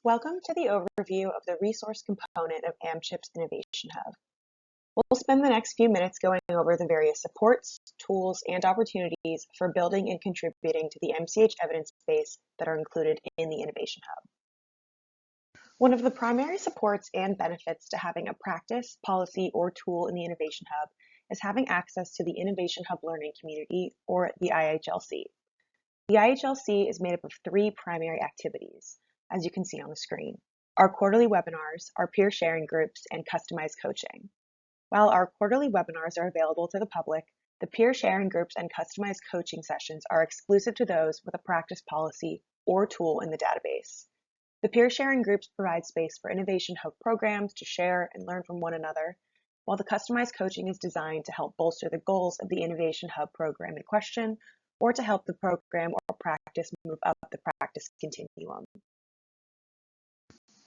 Welcome to the overview of the resource component of AmChip's Innovation Hub. We'll spend the next few minutes going over the various supports, tools, and opportunities for building and contributing to the MCH evidence base that are included in the Innovation Hub. One of the primary supports and benefits to having a practice, policy, or tool in the Innovation Hub is having access to the Innovation Hub Learning Community, or the IHLC. The IHLC is made up of three primary activities, as you can see on the screen: our quarterly webinars, our peer sharing groups, and customized coaching. While our quarterly webinars are available to the public, the peer sharing groups and customized coaching sessions are exclusive to those with a practice policy or tool in the database. The peer sharing groups provide space for Innovation Hub programs to share and learn from one another, while the customized coaching is designed to help bolster the goals of the Innovation Hub program in question, or to help the program or practice move up the practice continuum.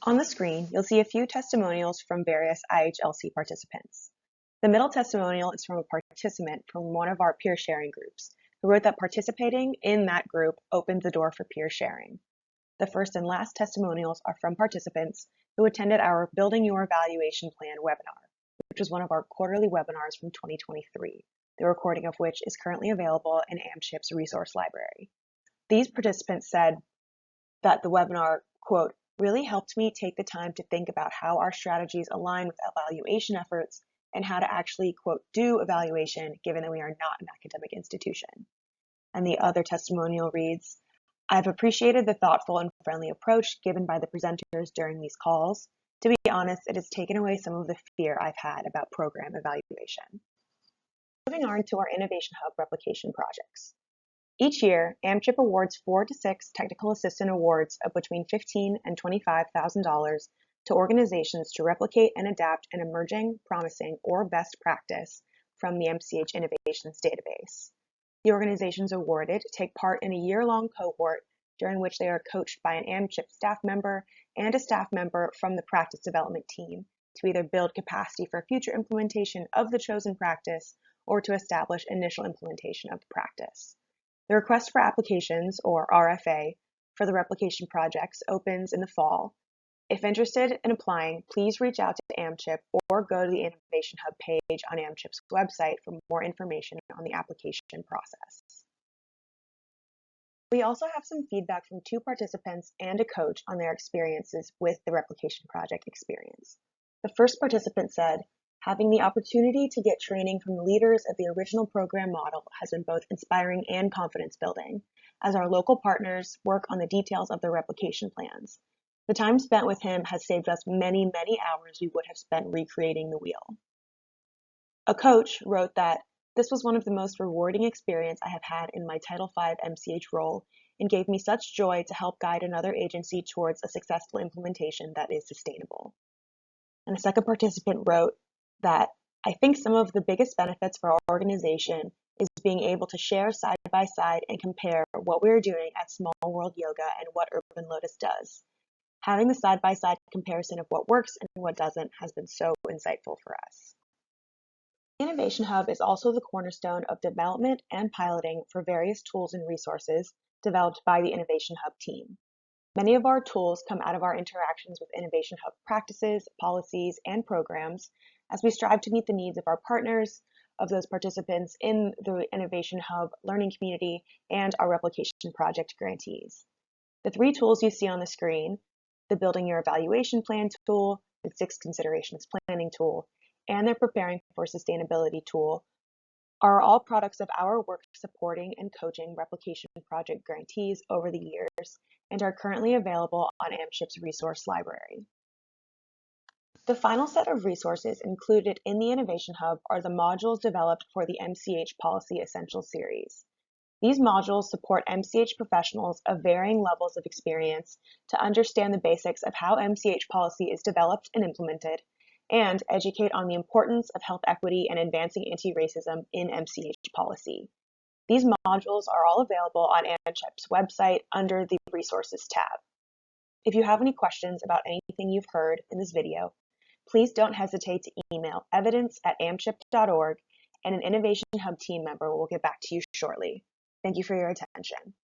On the screen, you'll see a few testimonials from various IHLC participants. The middle testimonial is from a participant from one of our peer sharing groups, who wrote that participating in that group opened the door for peer sharing. The first and last testimonials are from participants who attended our Building Your Evaluation Plan webinar, which was one of our quarterly webinars from 2023, the recording of which is currently available in AmChip's resource library. These participants said that the webinar, quote, really helped me take the time to think about how our strategies align with evaluation efforts and how to actually, quote, do evaluation, given that we are not an academic institution. And the other testimonial reads, I've appreciated the thoughtful and friendly approach given by the presenters during these calls. To be honest, it has taken away some of the fear I've had about program evaluation. Moving on to our Innovation Hub replication projects. Each year, AmChip awards 4 to 6 technical assistant awards of between $15,000 and $25,000 to organizations to replicate and adapt an emerging, promising, or best practice from the MCH Innovations database. The organizations awarded take part in a year-long cohort during which they are coached by an AmChip staff member and a staff member from the practice development team to either build capacity for future implementation of the chosen practice or to establish initial implementation of the practice. The request for applications, or RFA, for the replication projects opens in the fall. If interested in applying, please reach out to AmChip or go to the Innovation Hub page on AmChip's website for more information on the application process. We also have some feedback from 2 participants and a coach on their experiences with the replication project experience. The first participant said, having the opportunity to get training from the leaders of the original program model has been both inspiring and confidence building, as our local partners work on the details of their replication plans. The time spent with him has saved us many, many hours we would have spent recreating the wheel. A coach wrote that this was one of the most rewarding experiences I have had in my Title V MCH role and gave me such joy to help guide another agency towards a successful implementation that is sustainable. And a second participant wrote that I think some of the biggest benefits for our organization is being able to share side by side and compare what we are doing at Small World Yoga and what Urban Lotus does. Having the side by side comparison of what works and what doesn't has been so insightful for us. Innovation Hub is also the cornerstone of development and piloting for various tools and resources developed by the Innovation Hub team. Many of our tools come out of our interactions with Innovation Hub practices, policies, and programs as we strive to meet the needs of our partners, of those participants in the Innovation Hub learning community, and our replication project grantees. The 3 tools you see on the screen, the Building Your Evaluation Plan tool, the 6 Considerations Planning tool, and the Preparing for Sustainability tool, are all products of our work supporting and coaching replication project grantees over the years and are currently available on AmChip's resource library. The final set of resources included in the Innovation Hub are the modules developed for the MCH Policy Essentials series. These modules support MCH professionals of varying levels of experience to understand the basics of how MCH policy is developed and implemented, and educate on the importance of health equity and advancing anti-racism in MCH policy. These modules are all available on AmChip's website under the Resources tab. If you have any questions about anything you've heard in this video, please don't hesitate to email evidence@amchip.org and an Innovation Hub team member will get back to you shortly. Thank you for your attention.